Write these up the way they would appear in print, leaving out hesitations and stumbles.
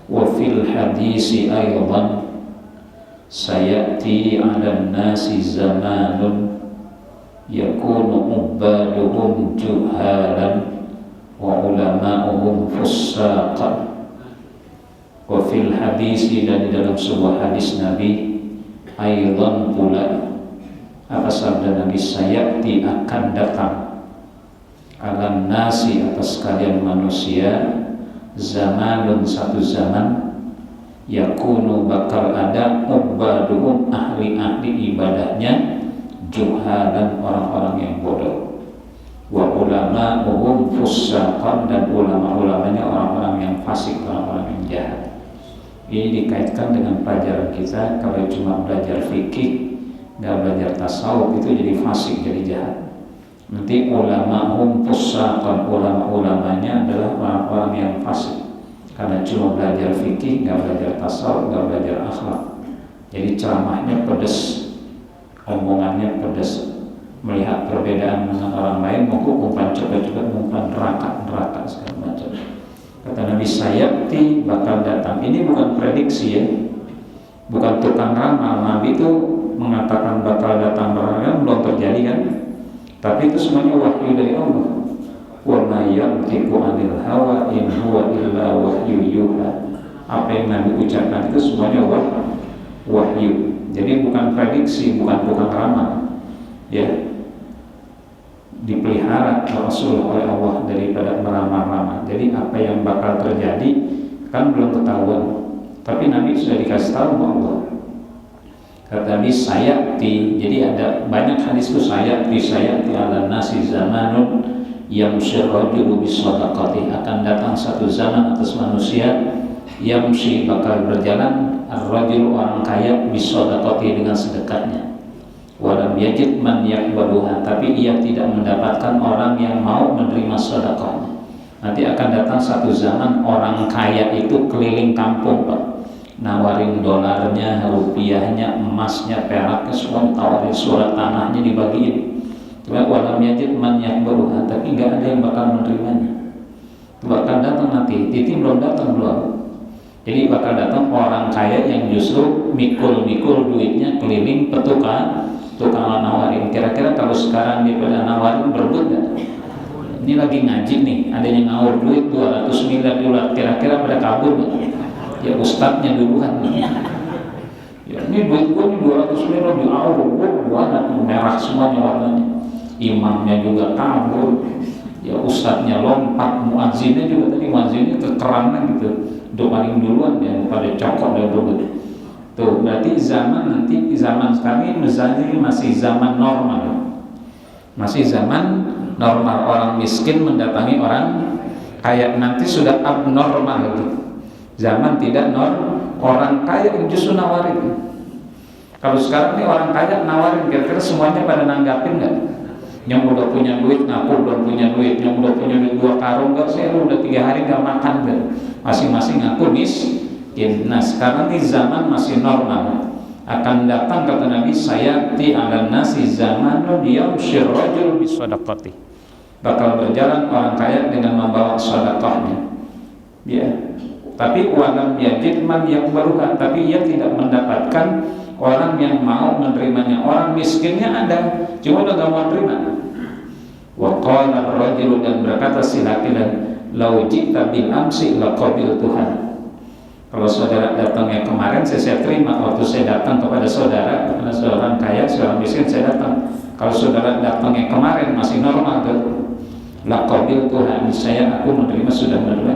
Wa fil hadisi aydan sayati 'alan nasi zamanun yakunu ubaduhum juhalan wa ulama'uhum fussaqan. Wa fil hadisi, dan di dalam sebuah hadis Nabi, aydan pula, apa sabda Nabi, sayati akan datang, 'alan nasi atas kalian manusia, zamanun satu zaman, yakunu bakal ada, ubaduhum ahli-ahli ibadahnya, juhalan orang-orang yang bodoh, wa ulama'uhum fussaqan, dan ulama-ulamanya orang-orang yang fasik, orang-orang yang jahat. Ini dikaitkan dengan pelajaran kita. Kalau cuma belajar fikih, nggak belajar tasawuf, itu jadi fasik, jadi jahat. Nanti ulama'uhum fussaqan, ulama-ulamanya adalah orang-orang yang fasik, karena cuma belajar fikih, nggak belajar tasawuf, nggak belajar akhlak. Jadi ceramahnya pedes, omongannya pedes, melihat perbedaan dengan orang lain, mau umpan cepat-cepat, umpan neraka segala macam. Kata Nabi, sayati bakal datang. Ini bukan prediksi ya, bukan tukang ramal. Nabi itu mengatakan bakal datang barang, belum terjadi kan? Tapi itu semuanya wahyu dari Allah. Wa ma yantiqu 'anil hawa in huwa illa wahyu yuha. Apa yang Nabi ucapkan itu semuanya wahyu. Jadi bukan prediksi, bukan tukang ramal. Ya, dipelihara Rasul oleh Allah daripada meramal-ramal. Jadi apa yang bakal terjadi kan belum ketahuan, tapi Nabi sudah dikasih tahu oleh Allah. Kata Nabi sayati, jadi ada banyak hadis itu sayati 'ala nasi zamanun yamshi rajulu bisadaqati, akan datang satu zaman atas manusia, yamshi bakal berjalan, ar-rajul orang kaya, bisadaqati dengan sedekahnya, walam yajid man yaqbaluha, tapi ia tidak mendapatkan orang yang mau menerima sedekahnya. Nanti akan datang satu zaman orang kaya itu keliling kampung, Pak, nawarin dolarnya, rupiahnya, emasnya, peraknya, semua tawarin, surat tanahnya dibagiin. Cuma walam yajid man yaqbaluha, tapi nggak ada yang bakal menerimanya. Bakal datang nanti, Titi belum datang belum. Jadi bakal datang orang kaya yang justru mikul duitnya keliling petukang nawarin. Kira-kira kalau sekarang dia pada nawarin, berebut nggak? Ini lagi ngaji nih, ada yang ngawur duit 200 miliar dolar, kira-kira pada kabur nggak? Ya ustadznya duluan. Ya ini duit gue nih 200 miliar diawur, warna merah semuanya warnanya. Imamnya juga kabur, ya ustadznya lompat, muazzinnya juga tadi muazzinnya kekerangan gitu, udah paling duluan ya pada cokok dan berebut. Tuh, berarti zaman sekarang misalnya masih zaman normal. Masih zaman normal, orang miskin mendatangi orang kaya. Nanti sudah abnormal gitu. Zaman tidak orang kaya yang justru nawarin. Kalau sekarang nih orang kaya nawarin, kira-kira semuanya pada nanggapin nggak? Yang udah punya duit ngaku belum punya duit, yang udah punya duit 2 karung nggak, saya udah 3 hari nggak makan kan? Masing-masing ngaku miskin. Nah sekarang ini zaman masih normal. Akan datang, kata Nabi, sayati 'alan nasi zamanun yamshi rajul bisadaqati, bakal berjalan orang kaya dengan membawa sedekahnya. Ya, tapi walam yajid man yaqbaluha, tapi ia tidak mendapatkan orang yang mau menerimanya. Orang miskinnya ada, cuma udah gak mau terima. Wa qala ar-rajulu, dan berkata si laki-laki, lau jita bil amsi laqabiltuha, kalau saudara datang yang kemarin saya terima. Waktu saya datang kepada saudara, karena seorang kaya, seorang miskin, saya datang. Kalau saudara datang yang kemarin masih normal tuh, laqabiltuha, saya aku menerima, sudah menerima.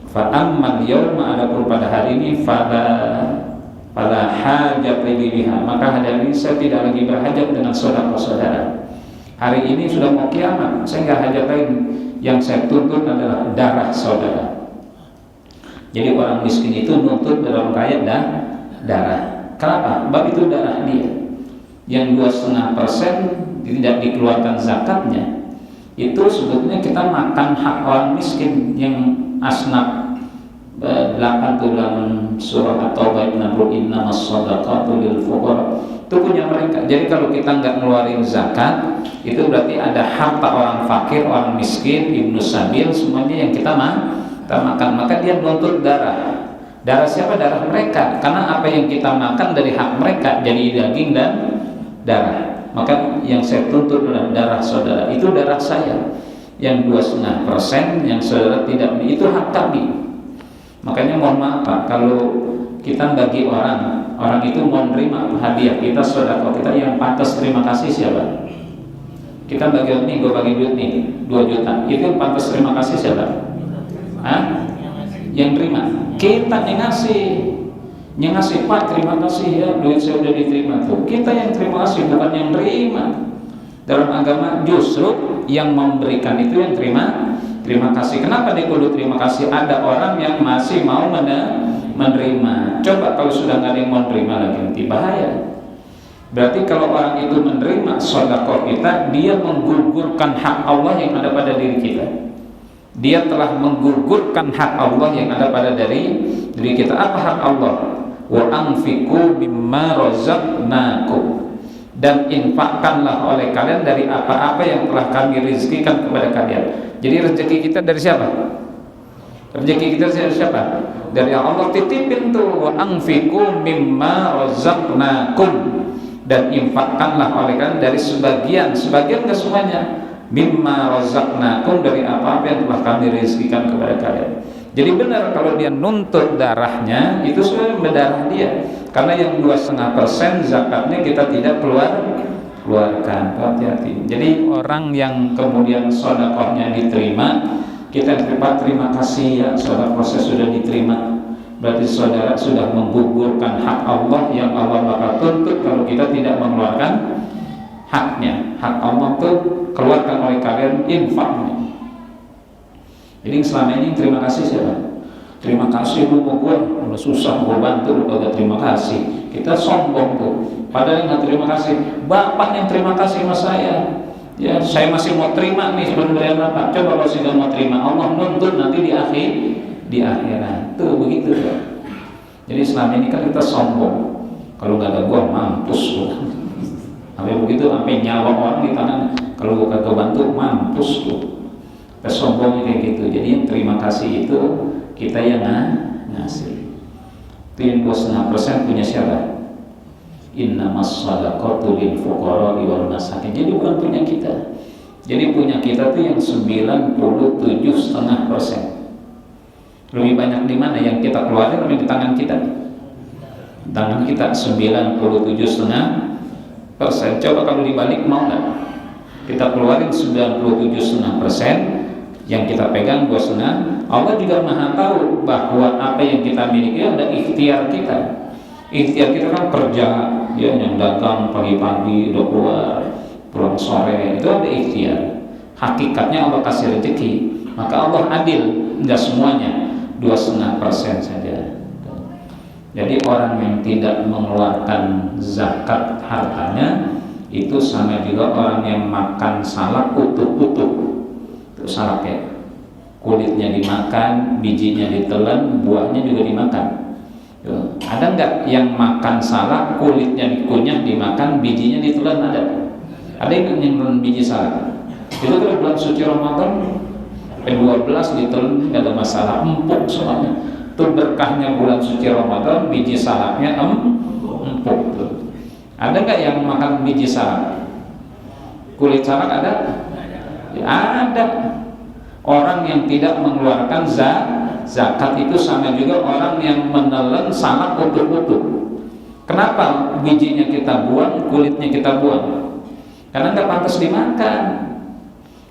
Fa ammal yauma, adapun pada hari ini, pada hajat liha, maka hari ini saya tidak lagi berhajat dengan saudara-saudara. Hari ini sudah mau kiamat, saya nggak hajat lain. Yang saya tuntut adalah darah saudara. Jadi orang miskin itu nuntut dalam kaya darah. Kenapa? Bab itu darah dia. Yang 2,5% tidak dikeluarkan zakatnya, itu sebetulnya kita makan hak orang miskin. Yang asnaf 8 dalam surah At-Taubah, innamas shadaqatu lil fuqara, itu punya mereka. Jadi kalau kita nggak ngeluarin zakat, itu berarti ada harta orang fakir, orang miskin, ibnu sabil, semuanya yang kita makan. Maka dia menuntut darah. Darah siapa? Darah mereka. Karena apa yang kita makan dari hak mereka jadi daging dan darah. Maka yang saya tuntut adalah darah saudara. Itu darah saya. Yang 2,5% yang saudara tidak, itu hak kami. Makanya mohon maaf Pak, kalau kita bagi orang itu mau nerima hadiah kita, sedekah kita, yang pantas terima kasih siapa? Kita bagi nih, gue bagi duit nih 2 juta, itu yang pantas terima kasih siapa? Hah? Yang terima? Kita yang ngasih Pak, terima kasih ya, duit saya udah diterima tuh. Kita yang terima kasih, bukan yang terima. Dalam agama justru yang memberikan itu yang terima kasih. Kenapa dia kudu terima kasih? Ada orang yang masih mau menerima. Coba kalau sudah nggak ada yang mau menerima lagi, nanti bahaya. Berarti kalau orang itu menerima sedekah kita, dia menggugurkan hak Allah yang ada pada diri kita. Dia telah menggugurkan hak Allah yang ada pada diri kita. Apa hak Allah? Wa anfiqu mimma razaqnakum, dan infakkanlah oleh kalian dari apa-apa yang telah kami rezekikan kepada kalian. Jadi rezeki kita dari siapa? Rezeki kita dari siapa? Dari Allah. Titipin tuh, wa anfiqu mimma razaqnakum, dan infakkanlah oleh kalian dari sebagian enggak semuanya, mimma razaqnakum, dari apa-apa yang telah kami rezekikan kepada kalian. Jadi benar kalau dia nuntut darahnya, itu sebenarnya berdarah dia. Karena yang 2,5% zakatnya kita tidak keluarkan. Hati-hati. Jadi orang yang kemudian sedekahnya diterima, kita terima kasih ya, saudara, proses sudah diterima. Berarti saudara sudah menggugurkan hak Allah yang Allah bakal tuntut kalau kita tidak mengeluarkan haknya. Hak Allah itu keluarkan oleh kalian infaknya. Jadi selama ini terima kasih siapa? Terima kasih lu mau gue, udah susah gue bantu, lu kagak terima kasih. Kita sombong tuh. Padahal nggak terima kasih. Bapak yang terima kasih sama saya. Ya, saya masih mau terima nih sebenarnya Bapak. Coba kalau sudah mau terima, Allah nuntut nanti di akhirat. Tuh begitu ya. Jadi selama ini kan kita sombong. Kalau nggak ada gue mampus lu. Sampai begitu, sampai nyawa orang di tangan. Kalau gue kagak bantu, mampus lu. Kesombongnya kayak gitu. Jadi yang terima kasih itu kita yang ngasih. Itu yang 2,5% punya siapa? Innamas shadaqatu lil fuqara'i wal masakin. Jadi bukan punya kita. Jadi punya kita tuh yang 97,5%. Lebih banyak di mana yang kita keluarin, lebih di tangan kita. Tangan kita 97,5%. Coba kalau dibalik mau nggak? Kita keluarin 97,5%. Yang kita pegang 2,5%. Allah juga maha tahu bahwa apa yang kita miliki ada ikhtiar kita. Ikhtiar kita kan kerja, ya, yang dagang pagi-pagi udah keluar, pulang sore, itu ada ikhtiar. Hakikatnya Allah kasih rezeki, maka Allah adil, enggak semuanya, 2,5% saja. Jadi orang yang tidak mengeluarkan zakat hartanya itu sama juga orang yang makan salak utuh-utuh. Salak ya, kulitnya dimakan, bijinya ditelan, buahnya juga dimakan. Ada nggak yang makan salak, kulitnya dikunyah, dimakan, bijinya ditelan? Ada yang menelan biji salak? Itu kalau bulan suci Ramadan 12 ditelan nggak ada masalah, empuk semuanya. Itu berkahnya bulan suci Ramadan, biji salaknya empuk tuh. Ada nggak yang makan biji salak? Kulit salak ada? Ya, ada. Orang yang tidak mengeluarkan zakat itu sama juga orang yang menelan salak utuh-utuh. Kenapa bijinya kita buang, kulitnya kita buang? Karena nggak pantas dimakan.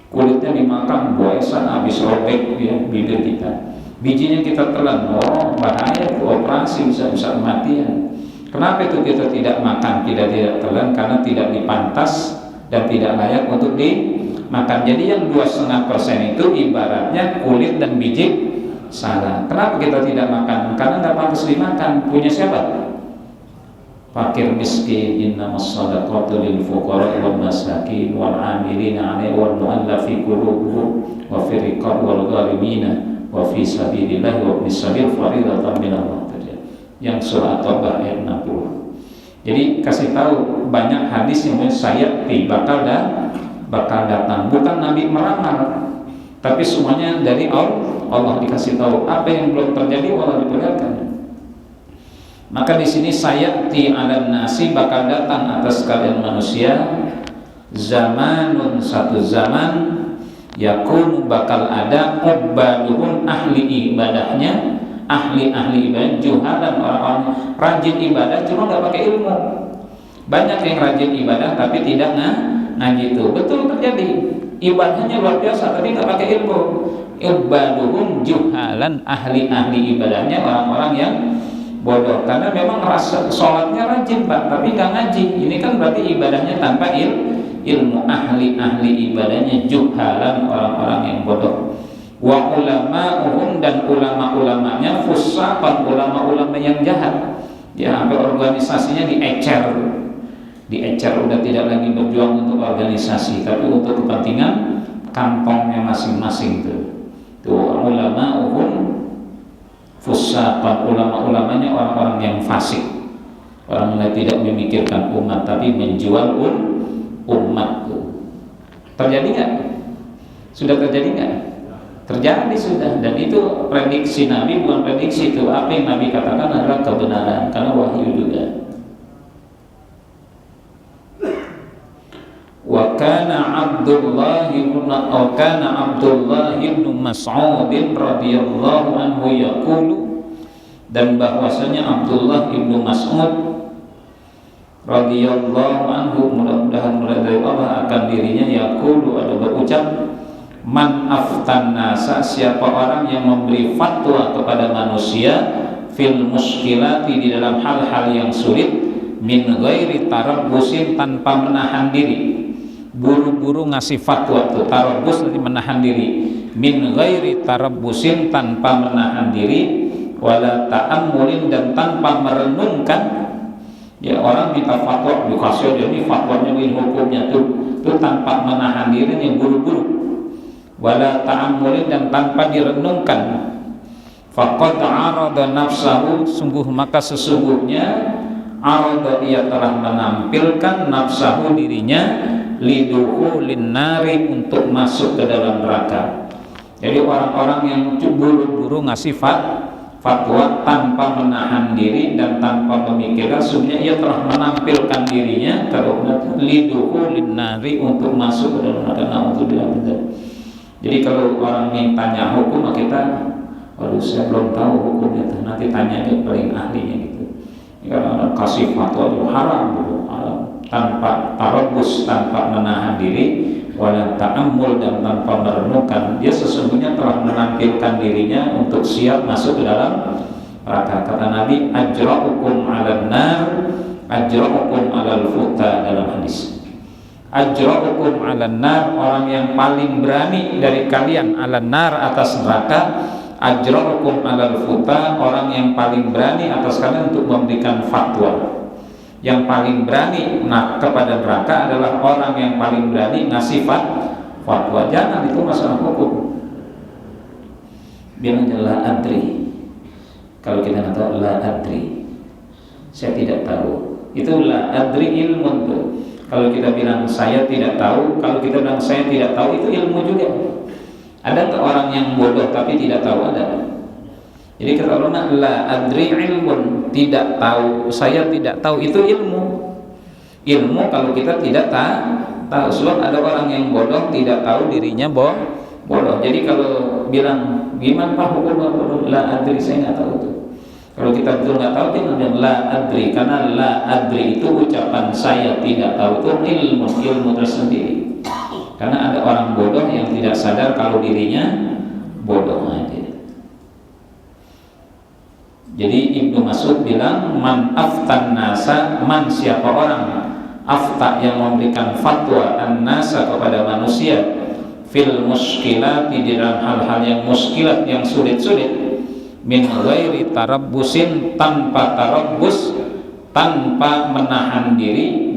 Kulitnya dimakan, boesan habis robek ya bibir kita. Bijinya kita telan, oh bahaya, operasi bisa kematian. Kenapa itu kita tidak makan, tidak telan? Karena tidak dipantas dan tidak layak untuk dimakan. Jadi yang 2,5% itu ibaratnya kulit dan biji salak. Kenapa kita tidak makan? Karena nggak pantas dimakan. Punya siapa? Fakir miskin. Innamas shadaqatu lil fuqara'i wal masakin wal 'amilina 'alaiha wal mu'allafi qulubuhum wa fi riqab wal gharimina wa fi sabilillah wa ibnis sabil fardatan minallah. Yang surah At-Taubah ayat 60. Jadi kasih tahu banyak hadis yang saya bakal datang. Bukan Nabi meramar, tapi semuanya dari Allah dikasih tahu. Apa yang belum terjadi Allah diperlihatkan. Maka di sini sayati 'alan nasi, bakal datang atas kalian manusia, zamanun, satu zaman, yakunu, bakal ada, ubbaduhum, ahli ibadahnya, ahli ibadah, juhalan, orang-orang rajin ibadah cuma nggak pakai ilmu. Banyak yang rajin ibadah tapi tidak ngaji itu. Betul terjadi, ibadahnya luar biasa tapi nggak pakai ilmu. Ubbaduhum juhalan, ahli ibadahnya orang-orang yang bodoh, karena memang rasa sholatnya rajin Pak tapi nggak ngaji. Ini kan berarti ibadahnya tanpa ilmu. Ahli ibadahnya juhalan, orang-orang yang bodoh. Wa ulama'uhum, dan ulama-ulamanya fusaqan, ulama-ulama yang jahat. Ya, sampai organisasinya diecer, udah tidak lagi berjuang untuk organisasi tapi untuk kepentingan kantongnya masing-masing. Tuh ulama'uhum fusaqan, ulama-ulamanya orang-orang yang fasik, orang yang tidak memikirkan umat tapi menjual umat. Terjadi nggak? Sudah terjadi nggak? Terjadi sudah, dan itu prediksi Nabi, bukan prediksi, itu apa yang Nabi katakan adalah kebenaran karena wahyu juga. Wa kana Abdullah bin Mas'ud radhiyallahu anhu yaqulu, dan bahwasanya Abdullah bin Mas'ud radhiyallahu anhu, mudah-mudahan meridai Allah akan dirinya, yaqulu, ada berucap, man aftan nasa, siapa orang yang memberi fatwa kepada manusia, fil muskilati, di dalam hal-hal yang sulit, min ghairi tarabbusin, tanpa menahan diri, buru-buru ngasih fatwa. Tuh tarabbus, nanti menahan diri, min ghairi tarabbusin, tanpa menahan diri, wala ta'ammulin, dan tanpa merenungkan. Ya, orang minta fatwa dikasih aja, ini fatwanya, ini hukumnya, tuh tanpa menahan diri, yang buru-buru. Wala ta'ammulin, dan tanpa direnungkan. Faqad arada nafsahu, sungguh maka sesungguhnya, arada, ia telah menampilkan, nafsahu, dirinya, lidukhulin nari, untuk masuk ke dalam neraka. Jadi orang-orang yang buru-buru ngasih fatwa tanpa menahan diri dan tanpa memikirkan, sesungguhnya ia telah menampilkan dirinya lidukhulin nari, untuk masuk ke dalam neraka. Jadi kalau orang yang tanya hukum, kita, waduh saya belum tahu hukumnya, nanti tanya ke paling ahlinya gitu. Karena kasih fatwa itu haram, tanpa tarabbus, tanpa menahan diri, wala ta'ammul, dan tanpa merenungkan, dia sesungguhnya telah menampilkan dirinya untuk siap masuk ke dalam neraka. Kata Nabi, ajra'ukum 'alan nar, ajra'ukum 'alal futa, dalam hadis. Ajra'ukum 'alan nar, orang yang paling berani dari kalian, 'alan nar, atas neraka. Ajra'ukum 'alal futa, orang yang paling berani atas kalian untuk memberikan fatwa. Yang paling berani kepada neraka adalah orang yang paling berani ngasih fatwa. Jangan, itu masalah hukum. Bilang la adri. Kalau kita nggak tahu, la adri, saya tidak tahu, itu la adri ilmu tuh. Kalau kita bilang saya tidak tahu, kalau kita bilang saya tidak tahu, itu ilmu juga. Ada ke orang yang bodoh tapi tidak tahu? Ada. Jadi kata ulama, la adri ilmun, tidak tahu, saya tidak tahu, itu ilmu. Ilmu kalau kita tidak tahu. Sebab ada orang yang bodoh tidak tahu dirinya bodoh. Jadi kalau bilang gimana Pak hukum bodoh, la adri, saya nggak tahu itu. Kalau kita betul nggak tahu, kita bilang la adri, karena la adri itu ucapan saya tidak tahu, itu ilmu tersendiri. Karena ada orang bodoh yang tidak sadar kalau dirinya bodoh aja. Jadi Ibnu Mas'ud bilang, man aftan nasa, man, siapa orang, afta, yang memberikan fatwa, an-nasa, kepada manusia, fil muskilati, di dalam hal-hal yang muskilat, yang sulit-sulit, min ghairi tarabbusin, tanpa tarabbus, tanpa menahan diri,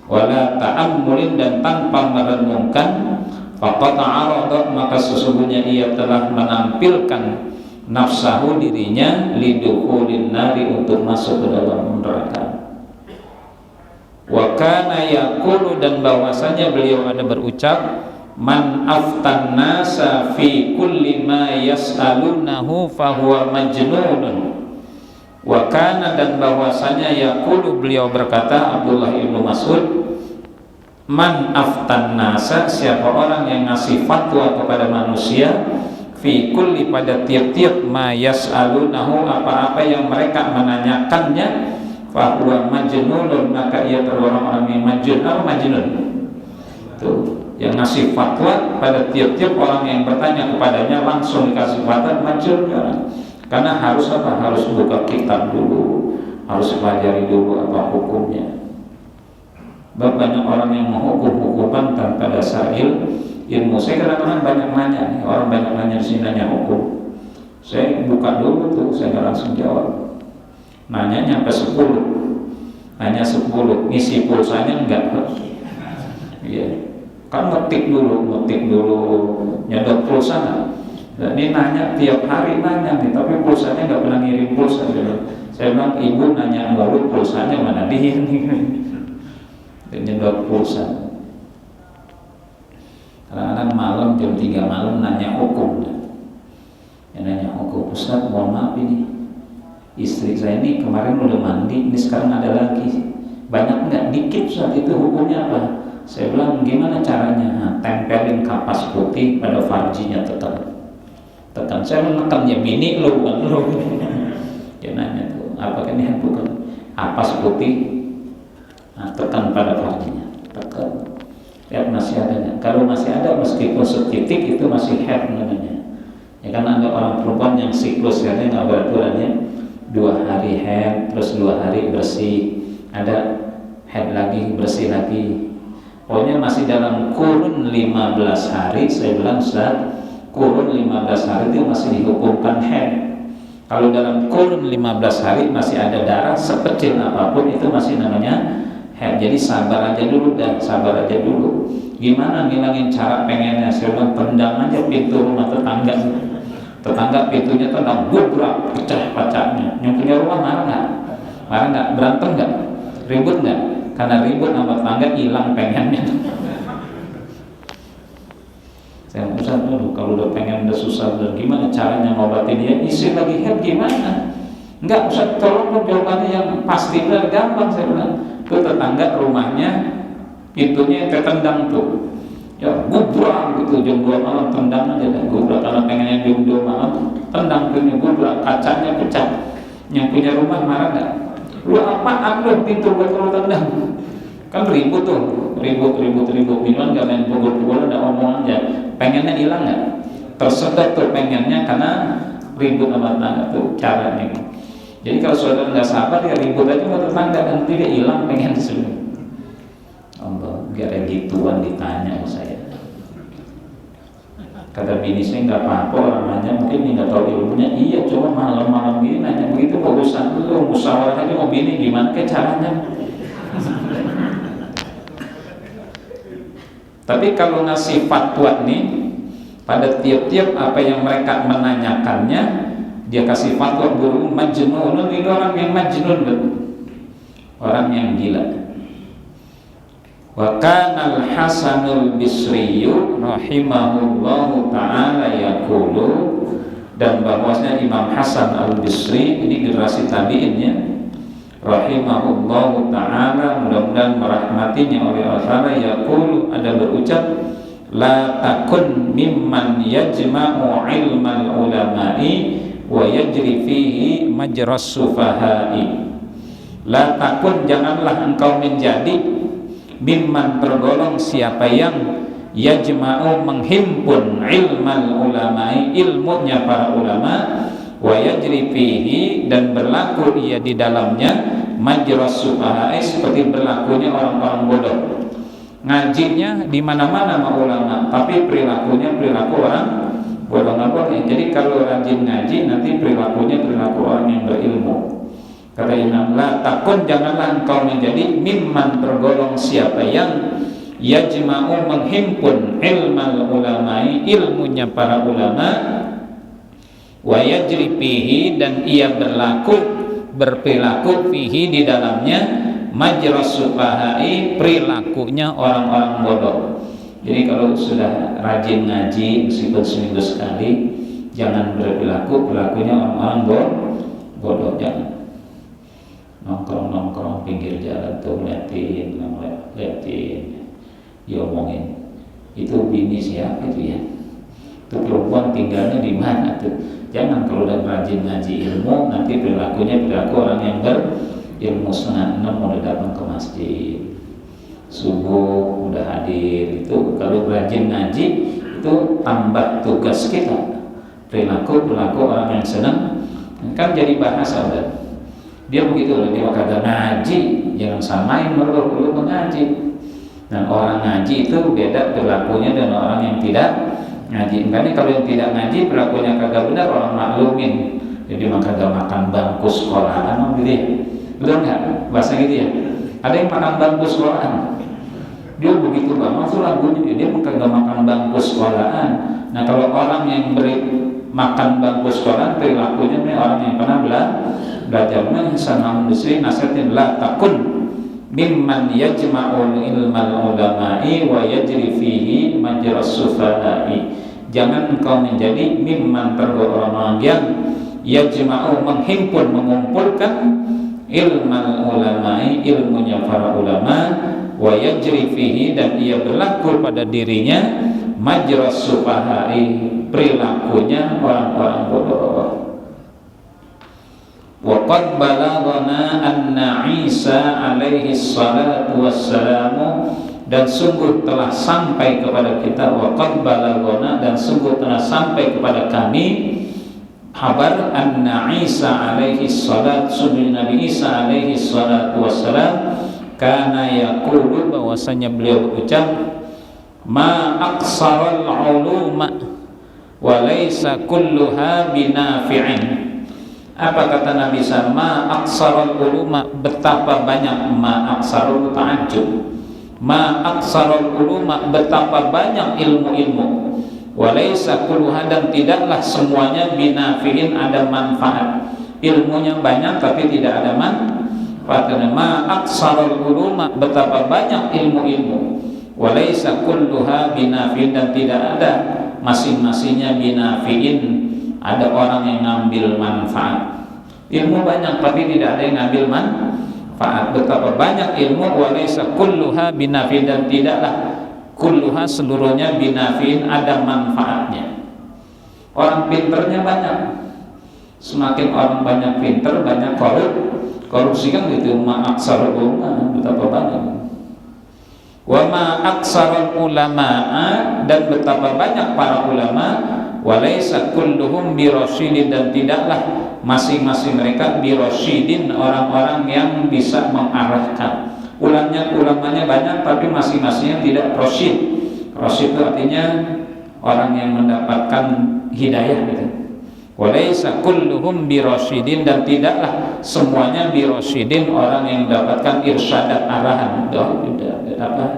wala ta'ammulin, dan tanpa merenungkan, faqad arada, maka sesungguhnya ia telah menampilkan nafsahu, dirinya, lidukhulin nari, untuk masuk ke dalam neraka. Wa kana yaqulu, dan bahwasanya beliau ada berucap, man aftan nasa fi kulli ma yas'alunahu fahuwa majnunun, Wa kana, dan bahwasanya yaqulu, beliau berkata, Abdullah ibnu Mas'ud, man aftan nasa, siapa orang yang ngasih fatwa kepada manusia, fi kulli, pada tiap-tiap, ma yas'alunahu, apa-apa yang mereka menanyakannya, fa huwa majnun, maka ia tergolong orang yang majnun. Apa majnun? Tuh, yang ngasih fatwa pada tiap-tiap orang yang bertanya kepadanya langsung dikasih fatwa, majnun orang. Karena harus apa? Harus buka kitab dulu, harus pelajari dulu apa hukumnya. Banyak orang yang menghukum-hukuman tanpa dasar ilmu. Saya kadang-kadang banyak nanya, orang banyak nanya di sini, nanya hukum. Saya buka dulu tuh, saya nggak langsung jawab. Nanya nyampe 10, nanya 10, ngisi pulsanya enggak? Iya, kan ngetik dulu, nyedot pulsa nggak? Dan ini nanya tiap hari nanya nih, tapi pulsanya nggak pernah ngirim pulsa. Saya bilang, ibu nanya baru, pulsanya mana dia nih? Nyedot pulsa. Kadang-kadang malam jam 3 malam nanya hukum. Ya, nanya hukum, Ustaz, mohon maaf ini istri saya ini kemarin udah mandi, ini sekarang ada lagi. Banyak nggak? Dikit, Ustaz, itu hukumnya apa? Saya bilang, gimana caranya? Nah, tempelin kapas putih pada farjinya, tekan. Saya menekan, ya bini lo, bukan lo. Dia nanya tuh, apakah ini bukan kapas putih? Nah, tekan pada farjinya, tekan. Lihat masih adanya. Kalau masih ada, meskipun setitik, itu masih head namanya. Ya kan ada orang perempuan yang siklus, katanya nggak beraturan ya, 2 hari head, terus 2 hari bersih, ada head lagi, bersih lagi. Pokoknya masih dalam kurun 15 hari. Saya bilang, Ustaz, kurun 15 hari itu masih dihukumkan head. Kalau dalam kurun 15 hari masih ada darah sekecil apapun, itu masih namanya head. Jadi sabar aja dulu, sabar aja dulu. Gimana ngilangin cara pengennya? Saya bilang, tendang aja pintu rumah tetangga. Tetangga pintunya tendang, gubrak, pecah pacanya. Yang punya rumah marah nggak? Marah nggak? Berantem nggak? Ribut nggak? Karena ribut sama tetangga, hilang pengennya. Saya pesan dulu, kalau udah pengen, udah susah, dan gimana caranya ngobatin dia? Isi lagi head gimana? Enggak usah, tolong jawabannya yang pasti, benar, gampang. Saya bilang, tuh tetangga rumahnya pintunya ketendang tuh, ya gubrak gitu, jam 2 malam tendang aja dah, gubrak. Karena pengennya jam 2 malam tendang pintunya, gubrak, kacanya pecah. Yang punya rumah marah nggak? Lu apaan lu, pintu gua kalau tendang? Kan ribut tuh, ribut. Minuman gak main pukul-pukul, ada omong aja. Pengennya hilang nggak? Tersedot tuh pengennya karena ribut sama tetangga tuh caranya. Jadi kalau saudara nggak sabar, ya ribut aja sama tetangga, nanti dia hilang pengen disuruh. Allah, gara gituan ditanya sama saya. Kata bini saya, nggak apa-apa, orang nanya mungkin nggak tahu ilmunya. Iya, cuma malam-malam gini nanya begitu, bagusan lu musyawarah aja mau bini gimana ke caranya. Tapi kalau ngasih fatwa nih, pada tiap-tiap apa yang mereka menanyakannya, dia kasih fatwa, guru majnun, ini orang yang majnun, orang yang gila. Wa kana al-Hasanul Bisri rahimahullahu taala yaqulu, dan bahwasanya Imam Hasan Al-Bisri ini generasi tabi'innya, rahimahullahu ta'ala, mudah-mudahan merahmatinya oleh Allah, yaqulu, ada berucap, la takun mimman yajma'u ilmal ulama'i wa yajri fihi majras sufahai. La takun, janganlah engkau menjadi, mimman, tergolong siapa yang yajma'u, menghimpun, ilmal ulama'i, ilmunya para ulama, wa yajri fihi, dan berlaku ia di dalamnya, majras sufaha, seperti berlakunya orang-orang bodoh. Ngajinya di mana-mana sama ulama, tapi perilakunya perilaku orang bodoh, nggak boleh. Jadi kalau rajin ngaji, nanti perilakunya perilaku orang yang berilmu. Kata Imam, la takun, janganlah engkau menjadi, mimman, tergolong siapa yang yajma'u, menghimpun, ilmal ulama'i, ilmunya para ulama, wa yajri fihi, dan ia berperilaku fihi di dalamnya, majras sufahai, perilakunya orang-orang bodoh. Jadi kalau sudah rajin ngaji, meskipun seminggu sekali, jangan berperilakunya orang-orang bodoh, jangan. nongkrong pinggir jalan tuh liatin, diomongin itu bini siapa itu ya, itu perempuan tinggalnya di mana tuh. Jangan kalau udah rajin ngaji ilmu nanti perilakunya perilaku orang yang berilmu. 5:30 udah datang ke masjid, subuh udah hadir. Itu kalau rajin ngaji itu tambah tugas kita, perilaku orang yang senang kan jadi bahasa udah. Dia begitu loh, dia kagak ngaji, jangan samain lu mengaji. Dan orang ngaji itu beda perilakunya dengan orang yang tidak ngaji. Makanya kalau yang tidak ngaji perilakunya kagak benar, orang maklumin. Jadi kagak makan bangku sekolahan gitu ya. Betul nggak bahasa gitu ya? Ada yang makan bangku sekolahan, dia begitu banget tuh lagunya, dia kagak makan bangku sekolahan. Nah kalau orang yang makan bangku sekolahan perilakunya nih orang yang pernah belajar. Sama muslim nasihatin la takun mimman yajma'ul ilmal ulama'i wa yajri fihi majras sufahai. Jangan engkau menjadi mimman orang yang yajma'u menghimpun, mengumpulkan ilmal ulama'i, ilmunya para ulama, wa yajri fihi dan ia berlaku pada dirinya majras sufahai, perilakunya orang-orang bodoh. Waqad balaghana anna Isa alaihi salatu wassalamu, dan sungguh telah sampai kepada kita, waqad balaghana dan sungguh telah sampai kepada kami kabar anna Isa alaihi salatu, sungguh Nabi Isa alaihi salatu wassalam kana yaqulu, bahwasanya beliau berucap ma aqsaral uluma wa laysa kulluha binafi'in. Apa kata Nabi sama aksarul uluma, betapa banyak, ma aksarul ta'ajjub, ma aksarul uluma, betapa banyak ilmu-ilmu, walaysa kulluha dan tidaklah semuanya binafiin, ada manfaat. Ilmunya banyak tapi tidak ada manfaat. Ma aksarul uluma, betapa banyak ilmu-ilmu, walaysa kulluha binafiin dan tidak ada masing-masingnya binafiin, ada orang yang ngambil manfaat. Ilmu banyak tapi tidak ada yang ngambil manfaat. Betapa banyak ilmu, walaysa kulluha binafin dan tidaklah kulluha seluruhnya binafin, ada manfaatnya. Orang pinternya banyak, semakin orang banyak pinter banyak korupsi kan gitu. Ma aksarul ulama, betapa banyak. Wa ma aksarul ulama, dan betapa banyak para ulama, walaysa kulluhum birasyidin dan tidaklah masing-masing mereka birasyidin, orang-orang yang bisa mengarahkan. Ulamanya banyak tapi masing-masingnya tidak rasyid. Rasyid itu artinya orang yang mendapatkan hidayah gitu. Walaysa kulluhum birasyidin dan tidaklah semuanya birasyidin, orang yang mendapatkan irsyadat, arahan,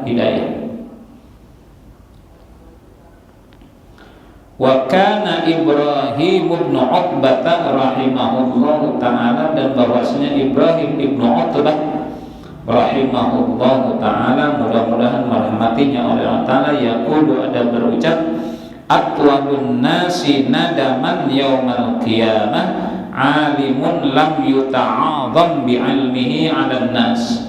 hidayah. Wa kana Ibrahim ibn Uqbah rahimahullahu ta'ala, dan bahwasanya Ibrahim ibn Uqbah rahimahullahu ta'ala, mudah-mudahan merahmatinya oleh Allah ta'ala, yaqulu, ada berucap, atwalun nasi nadaman yaumal qiyamah alimun lam yuta'adzam bi'ilmihi 'alan nas.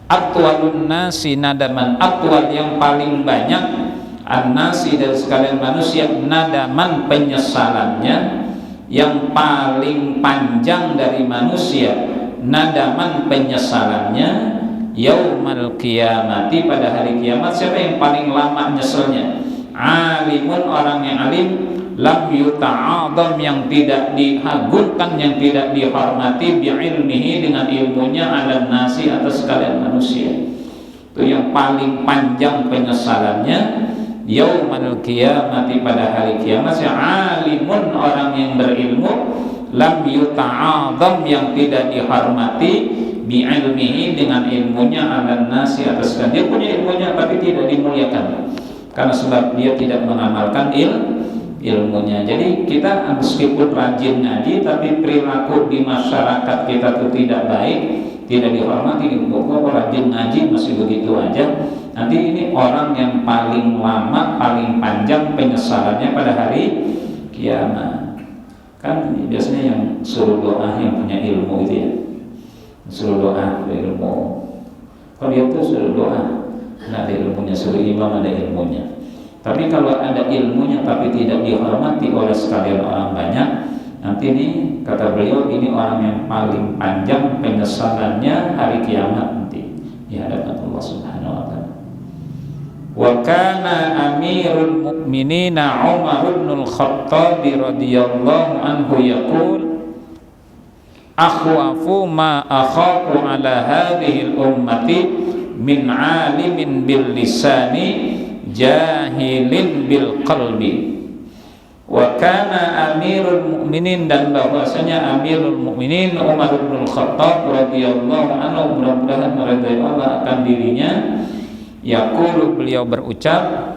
Atwalun nasi nadaman, atwal yang paling banyak, an-nasi dari sekalian manusia, nadaman penyesalannya, yang paling panjang dari manusia, nadaman penyesalannya, yaumal qiyamati, pada hari kiamat. Siapa yang paling lama nyeselnya? Alimun, orang yang alim, lam yuta'adzam, yang tidak diagungkan, yang tidak dihormati, bi'ilmihi, dengan ilmunya, 'alan nasi, atas sekalian manusia. Itu yang paling panjang penyesalannya, yaumal qiyamati, pada hari kiamat. Alimun, orang yang berilmu, lam yuta'adzam, yang tidak dihormati, bi'ilmihi, dengan ilmunya, 'alan nasi, atas sekalian. Dia punya ilmunya tapi tidak dimuliakan karena sebab dia tidak mengamalkan ilmunya. Jadi kita meskipun rajin ngaji tapi perilaku di masyarakat kita itu tidak baik, tidak dihormati. Kok rajin ngaji masih begitu aja, nanti ini orang yang paling lama, paling panjang penyesalannya pada hari kiamat. Kan biasanya yang suruh doa yang punya ilmu itu ya, suruh doa ilmu. Kalau dia tuh suruh doa, nah ada ilmunya, suruh imam ada ilmunya. Tapi kalau ada ilmunya tapi tidak dihormati oleh sekalian orang banyak, nanti ini kata beliau ini orang yang paling panjang penyesalannya hari kiamat nanti di hadapan Allah Subhanahu wa taala. Wa kana amirul mu'minin Umar bin Al-Khattab radhiyallahu anhu yaqul akhwafu ma akhafu ala hadhihi al-ummati min alimin bil lisani jahilin bil qalbi. Wa kana amirul mu'minin, dan bahwasanya amirul mu'minin Umar bin Khattab radhiyallahu anhu, mudah-mudahan meridai Allah akan dirinya, yaqulu, beliau berucap,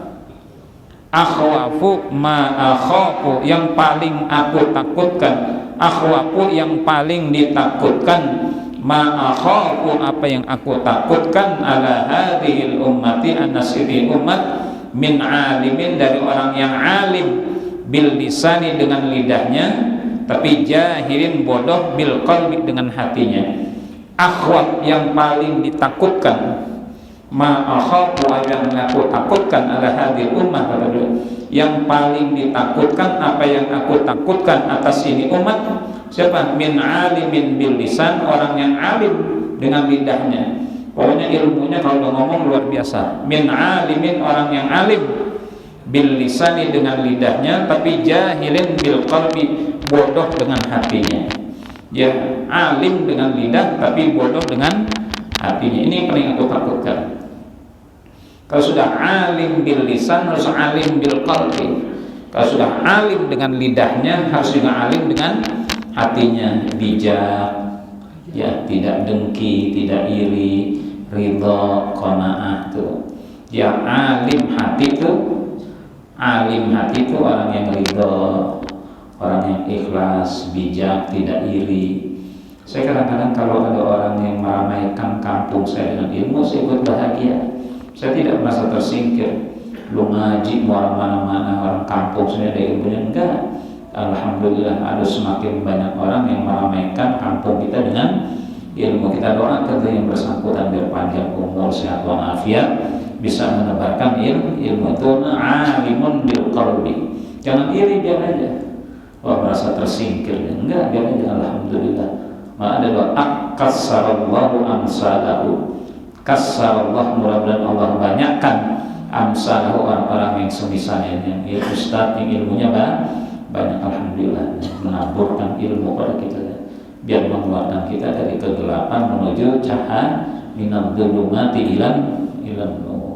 akhwafu ma akhafu, yang paling aku takutkan, akhwafu yang paling ditakutkan, ma akhafu apa yang aku takutkan, ala hadhil ummati, anasiri umat, min alimin, dari orang yang alim, bil lisani dengan lidahnya, tapi jahilin bodoh, bil qalbi dengan hatinya. Akhwaf yang paling ditakutkan, ma akhafu yang aku takutkan, ala hadhil ummah, yang paling ditakutkan apa yang aku takutkan atas ini umat. Siapa? Min alimin bil lisan, orang yang alim dengan lidahnya. Pokoknya ilmunya kalau ngomong luar biasa. Min alimin, orang yang alim, bil lisani dengan lidahnya, tapi jahilin bil qalbi, bodoh dengan hatinya. Ya, alim dengan lidah tapi bodoh dengan hatinya. Ini yang paling aku takutkan. Kalau sudah alim bil lisan, harus alim bil qalbi. Kalau sudah alim dengan lidahnya, harus juga alim dengan hatinya. Bijak, ya, tidak dengki, tidak iri, ridha, qanaah tuh. Ya, alim hati tuh, alim hati itu orang yang ridha, orang yang ikhlas, bijak, tidak iri. Saya kadang-kadang kalau ada orang yang meramaikan kampung saya dengan ilmu, saya ikut bahagia. Saya tidak merasa tersingkir. Lu ngaji mau mana-mana, orang kampung saya ada ilmunya, enggak. Alhamdulillah ada semakin banyak orang yang meramaikan kampung kita dengan ilmu. Kita doakan yang bersangkutan biar panjang umur, sehat walafiat, bisa menebarkan ilmu itu. Alimun bil qalbi, jangan iri, biar aja. Wah, merasa tersingkir, enggak, biar aja. Alhamdulillah. Maka ada doa, kassarallahu amsalahu, kassarallah, mudah-mudahan Allah banyakkan amsalahu, orang-orang yang semisalnya, yang ustaz, yang ilmunya banyak. Alhamdulillah, menaburkan ilmu pada kita, biar mengeluarkan kita dari kegelapan menuju cahaya, minadh dhulumati ilan nur.